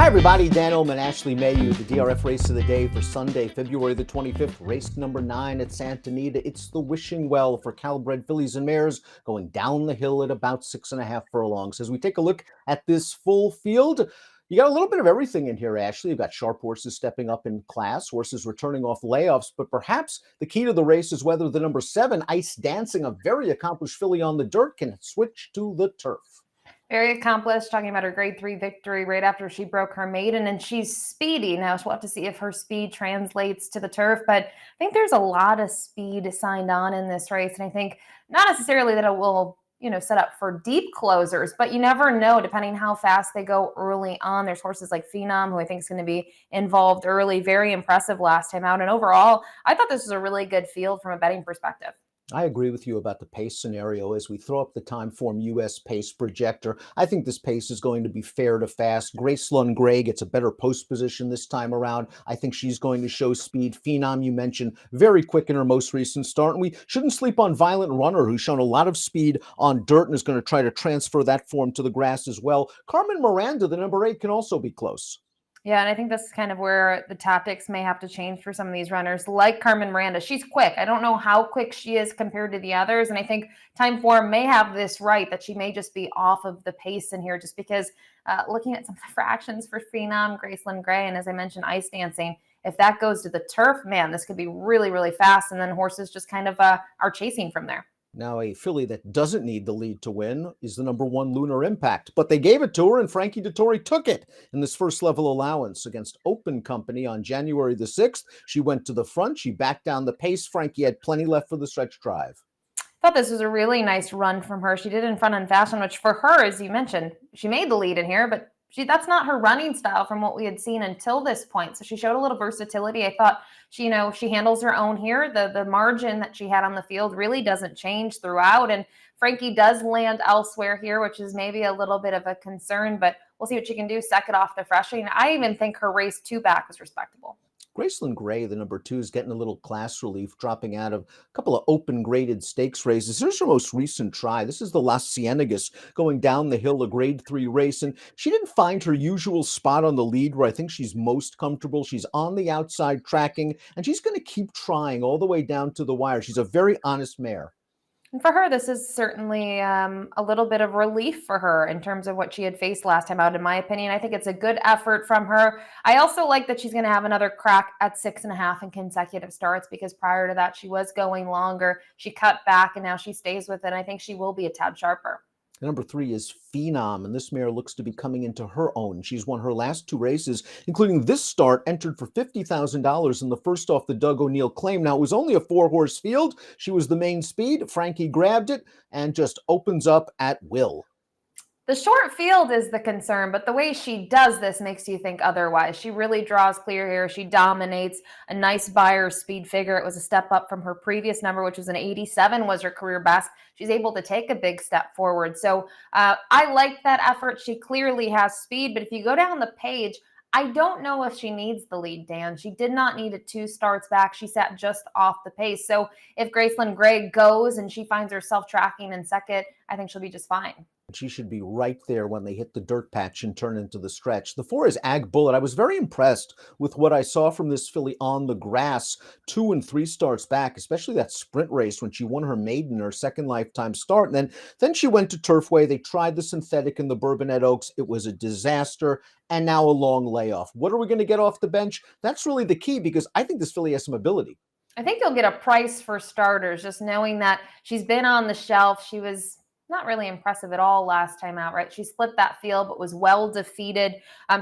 Everybody, Dan Illman, Ashley Mailloux, the DRF race of the day for Sunday, February the 25th, race number 9 at Santa Anita. It's the wishing well for Calbre fillies and mares going down the hill at about 6.5 furlongs. As we take a look at this full field, you got a little bit of everything in here, Ashley. You've got sharp horses stepping up in class, horses returning off layoffs, but perhaps the key to the race is whether the number 7, Ice Dancing, a very accomplished filly on the dirt, can switch to the turf. Very accomplished, talking about her grade 3 victory right after she broke her maiden, and she's speedy. Now we'll have to see if her speed translates to the turf, but I think there's a lot of speed signed on in this race, and I think not necessarily that it will, set up for deep closers, but you never know depending how fast they go early on. There's horses like Phenom, who I think is going to be involved early, very impressive last time out, and overall, I thought this was a really good field from a betting perspective. I agree with you about the pace scenario. As we throw up the Timeform US pace projector, I think this pace is going to be fair to fast. Gracelyn Gray gets a better post position this time around. I think she's going to show speed. Phenom, you mentioned, very quick in her most recent start. And we shouldn't sleep on Violent Runner, who's shown a lot of speed on dirt and is going to try to transfer that form to the grass as well. Carmen Miranda, the number 8, can also be close. Yeah, and I think this is kind of where the tactics may have to change for some of these runners, like Carmen Miranda. She's quick. I don't know how quick she is compared to the others, and I think Timeform may have this right, that she may just be off of the pace in here, just because looking at some of the fractions for Phenom, Gracelyn Gray, and as I mentioned, Ice Dancing, if that goes to the turf, man, this could be really, really fast, and then horses just kind of are chasing from there. Now, a filly that doesn't need the lead to win is the number 1 Lunar Impact, but they gave it to her and Frankie Dettori took it in this first level allowance against Open Company on January the 6th. She went to the front. She backed down the pace. Frankie had plenty left for the stretch drive. I thought this was a really nice run from her. She did in front and fashion, which for her, as you mentioned, she made the lead in here, but that's not her running style from what we had seen until this point. So she showed a little versatility. I thought she handles her own here. The margin that she had on the field really doesn't change throughout. And Frankie does land elsewhere here, which is maybe a little bit of a concern, but we'll see what she can do. Second off the freshing. I even think her race 2 back was respectable. Gracelyn Gray, the number 2, is getting a little class relief, dropping out of a couple of open graded stakes races. Here's her most recent try. This is the Las Ciénegas going down the hill, a grade 3 race. And she didn't find her usual spot on the lead where I think she's most comfortable. She's on the outside tracking, and she's going to keep trying all the way down to the wire. She's a very honest mare. And for her, this is certainly a little bit of relief for her in terms of what she had faced last time out, in my opinion. I think it's a good effort from her. I also like that she's going to have another crack at 6.5 in consecutive starts, because prior to that, she was going longer. She cut back, and now she stays with it. I think she will be a tad sharper. Number 3 is Phenom, and this mare looks to be coming into her own. She's won her last 2 races, including this start, entered for $50,000 in the first off the Doug O'Neill claim. Now, it was only a 4-horse field. She was the main speed. Frankie grabbed it and just opens up at will. The short field is the concern, but the way she does this makes you think otherwise. She really draws clear here. She dominates. A nice Beyer speed figure. It was a step up from her previous number, which was an 87, was her career best. She's able to take a big step forward. So I like that effort. She clearly has speed, but if you go down the page, I don't know if she needs the lead, Dan. She did not need it 2 starts back. She sat just off the pace. So if Gracelyn Gray goes and she finds herself tracking in second, I think she'll be just fine. She should be right there when they hit the dirt patch and turn into the stretch. The 4 is Ag Bullet. I was very impressed with what I saw from this filly on the grass 2 and 3 starts back, especially that sprint race when she won her maiden, her second lifetime start. And then she went to Turfway. They tried the synthetic in the Bourbonnette Oaks. It was a disaster. And now a long layoff. What are we going to get off the bench? That's really the key, because I think this filly has some ability. I think you'll get a price for starters, just knowing that she's been on the shelf. She was not really impressive at all last time out, right? She split that field, but was well defeated.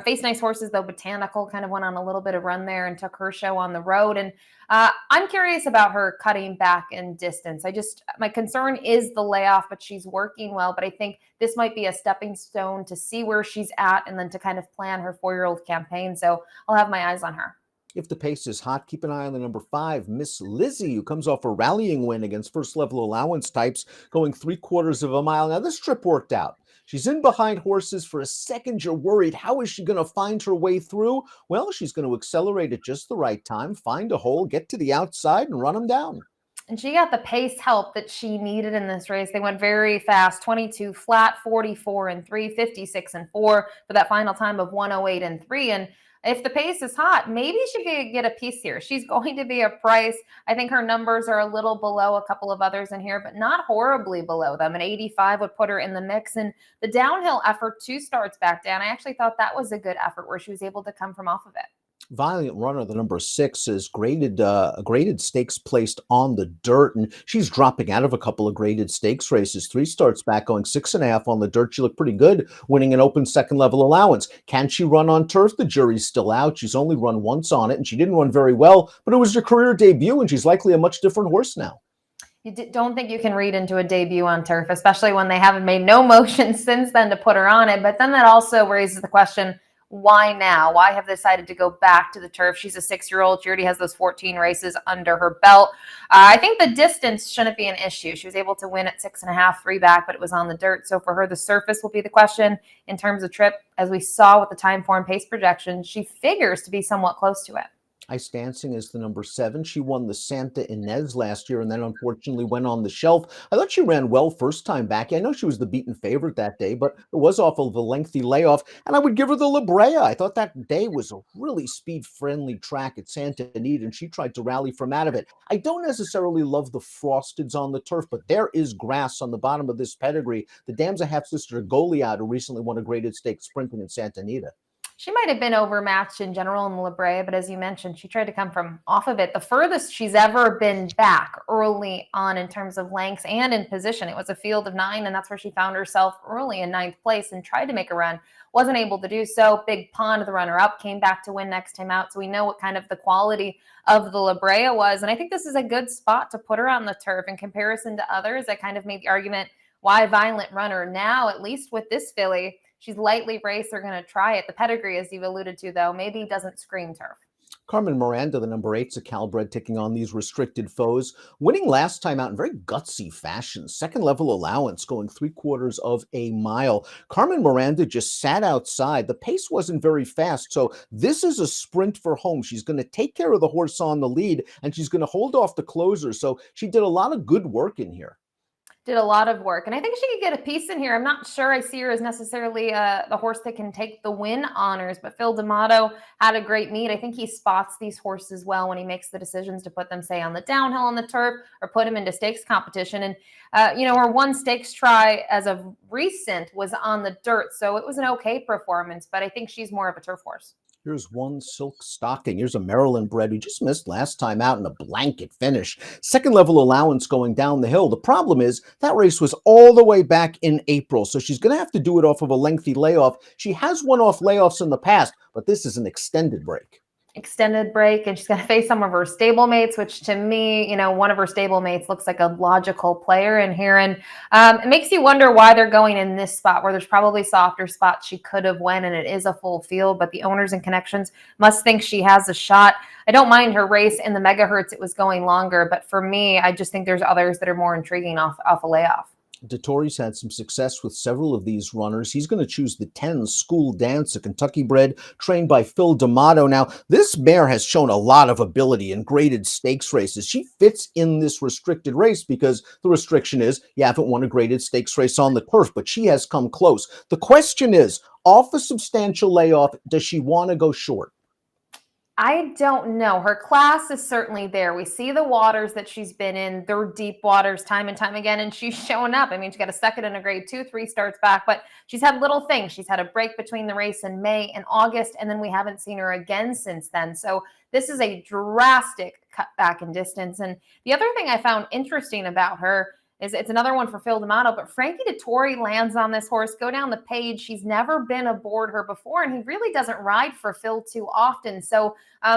Faced nice horses, though. Botanical kind of went on a little bit of run there and took her show on the road. And I'm curious about her cutting back in distance. My concern is the layoff, but she's working well. But I think this might be a stepping stone to see where she's at and then to kind of plan her 4-year-old campaign. So I'll have my eyes on her. If the pace is hot, keep an eye on the number 5, Miss Lizzy, who comes off a rallying win against first-level allowance types, going 3/4 of a mile. Now, this trip worked out. She's in behind horses for a second. You're worried, how is she going to find her way through? Well, she's going to accelerate at just the right time, find a hole, get to the outside, and run them down. And she got the pace help that she needed in this race. They went very fast, 22 flat, 44 and 3, 56 and 4 for that final time of 108 and 3. And if the pace is hot, maybe she could get a piece here. She's going to be a price. I think her numbers are a little below a couple of others in here, but not horribly below them. An 85 would put her in the mix. And the downhill effort, 2 starts back down, I actually thought that was a good effort where she was able to come from off of it. Valiant Runner, the number 6, is graded stakes placed on the dirt, and she's dropping out of a couple of graded stakes races. 3 starts back, going 6.5 on the dirt. She looked pretty good, winning an open second level allowance. Can she run on turf? The jury's still out. She's only run once on it, and she didn't run very well, but it was her career debut, and she's likely a much different horse now. You don't think you can read into a debut on turf, especially when they haven't made no motion since then to put her on it. But then that also raises the question, why now? Why have they decided to go back to the turf? She's a 6-year-old. She already has those 14 races under her belt. I think the distance shouldn't be an issue. She was able to win at 6.5, 3 back, but it was on the dirt. So for her, the surface will be the question in terms of trip. As we saw with the time form pace projection, she figures to be somewhat close to it. Ice Dancing is the number 7. She won the Santa Ynez last year and then unfortunately went on the shelf. I thought she ran well first time back. I know she was the beaten favorite that day, but it was off of a lengthy layoff. And I would give her the La Brea. I thought that day was a really speed-friendly track at Santa Anita, and she tried to rally from out of it. I don't necessarily love the frosteds on the turf, but there is grass on the bottom of this pedigree. The dam's a half-sister Goliad, who recently won a graded stakes sprinting in Santa Anita. She might have been overmatched in general in La Brea, but as you mentioned, she tried to come from off of it. The furthest she's ever been back early on in terms of lengths and in position. It was a field of 9, and that's where she found herself early in 9th place and tried to make a run. Wasn't able to do so. Big Pond, the runner-up, came back to win next time out. So we know what kind of the quality of the La Brea was. And I think this is a good spot to put her on the turf in comparison to others. I kind of made the argument, why Violent Runner now, at least with this filly? She's lightly raced. They're going to try it. The pedigree, as you've alluded to, though, maybe doesn't scream turf. Carmen Miranda, the number 8's a Calbre, taking on these restricted foes, winning last time out in very gutsy fashion. Second level allowance, going 3/4 of a mile. Carmen Miranda just sat outside. The pace wasn't very fast, so this is a sprint for home. She's going to take care of the horse on the lead, and she's going to hold off the closer. So she did a lot of good work in here. Did a lot of work. And I think she could get a piece in here. I'm not sure I see her as necessarily the horse that can take the win honors, but Phil D'Amato had a great meet. I think he spots these horses well when he makes the decisions to put them, say, on the downhill on the turf or put them into stakes competition. And, her one stakes try as of recent was on the dirt. So it was an okay performance, but I think she's more of a turf horse. Here's one Silk Stocking. Here's a Maryland bred who just missed last time out in a blanket finish. Second level allowance going down the hill. The problem is that race was all the way back in April, so she's going to have to do it off of a lengthy layoff. She has won off layoffs in the past, but this is an extended break. Extended break, and she's going to face some of her stablemates, which to me, one of her stablemates looks like a logical player in here. And it makes you wonder why they're going in this spot where there's probably softer spots she could have went, and it is a full field, but the owners and connections must think she has a shot. I don't mind her race in the megahertz. It was going longer, but for me, I just think there's others that are more intriguing off a layoff. Dettori's had some success with several of these runners. He's going to choose the 10 School Dance, a Kentucky bred trained by Phil D'Amato. Now, this mare has shown a lot of ability in graded stakes races. She fits in this restricted race because the restriction is you haven't won a graded stakes race on the turf, but she has come close. The question is, off a substantial layoff, does she want to go short? I don't know. Her class is certainly there. We see the waters that she's been in. They're deep waters time and time again, and she's showing up. I mean, she got a second in a grade 2, 3 starts back, but she's had little things. She's had a break between the race in May and August, and then we haven't seen her again since then. So this is a drastic cutback in distance. And the other thing I found interesting about her is it's another one for Phil D'Amato, but Frankie Dettori lands on this horse. Go down the page. She's never been aboard her before, and he really doesn't ride for Phil too often. So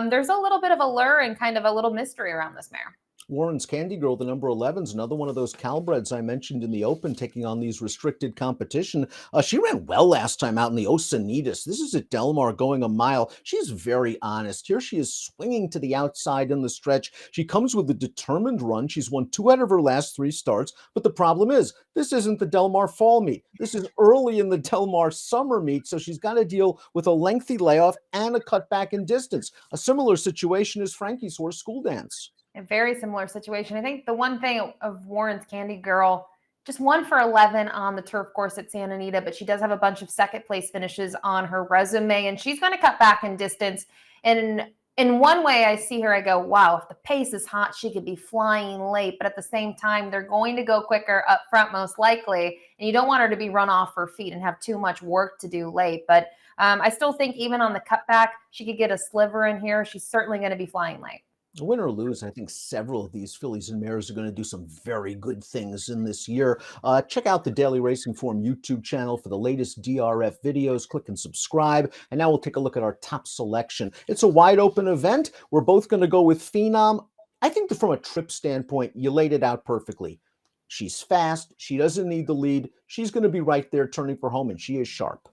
there's a little bit of a lure and kind of a little mystery around this mare. Warren's Candy Girl, the number 11, is another one of those Calbreds I mentioned in the Open, taking on these restricted competition. She ran well last time out in the Osanitas. This is at Del Mar going a mile. She's very honest. Here she is swinging to the outside in the stretch. She comes with a determined run. She's won 2 out of her last 3 starts, but the problem is this isn't the Del Mar fall meet. This is early in the Del Mar summer meet, so she's got to deal with a lengthy layoff and a cutback in distance. A similar situation as Frankie's horse, School Dance. A very similar situation. I think the one thing of Warren's Candy Girl, just 1 for 11 on the turf course at Santa Anita, but she does have a bunch of second place finishes on her resume, and she's going to cut back in distance. And in one way, I see her, I go, wow, if the pace is hot, she could be flying late. But at the same time, they're going to go quicker up front, most likely. And you don't want her to be run off her feet and have too much work to do late. But I still think even on the cutback, she could get a sliver in here. She's certainly going to be flying late. Win or lose, I think several of these fillies and mares are going to do some very good things in this year. Check out the Daily Racing Form YouTube channel for the latest DRF videos. Click and subscribe. And now we'll take a look at our top selection. It's a wide open event. We're both going to go with Phenom. I think that from a trip standpoint, you laid it out perfectly. She's fast. She doesn't need the lead. She's going to be right there turning for home, and she is sharp.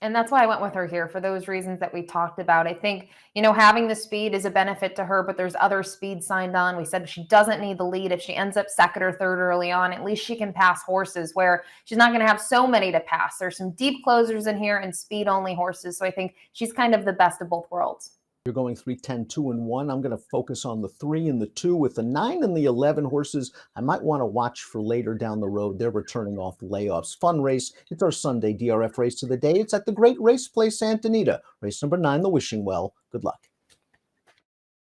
And that's why I went with her here for those reasons that we talked about. I think, having the speed is a benefit to her, but there's other speed signed on. We said she doesn't need the lead. If she ends up second or third early on, at least she can pass horses where she's not going to have so many to pass. There's some deep closers in here and speed only horses. So I think she's kind of the best of both worlds. You're going 3, 10, 2, and 1. I'm going to focus on the 3 and the 2 with the 9 and the 11 horses. I might want to watch for later down the road. They're returning off layoffs. Fun race. It's our Sunday DRF race of the day. It's at the Great Race Place, Santa Anita. Race number 9, the Wishing Well. Good luck.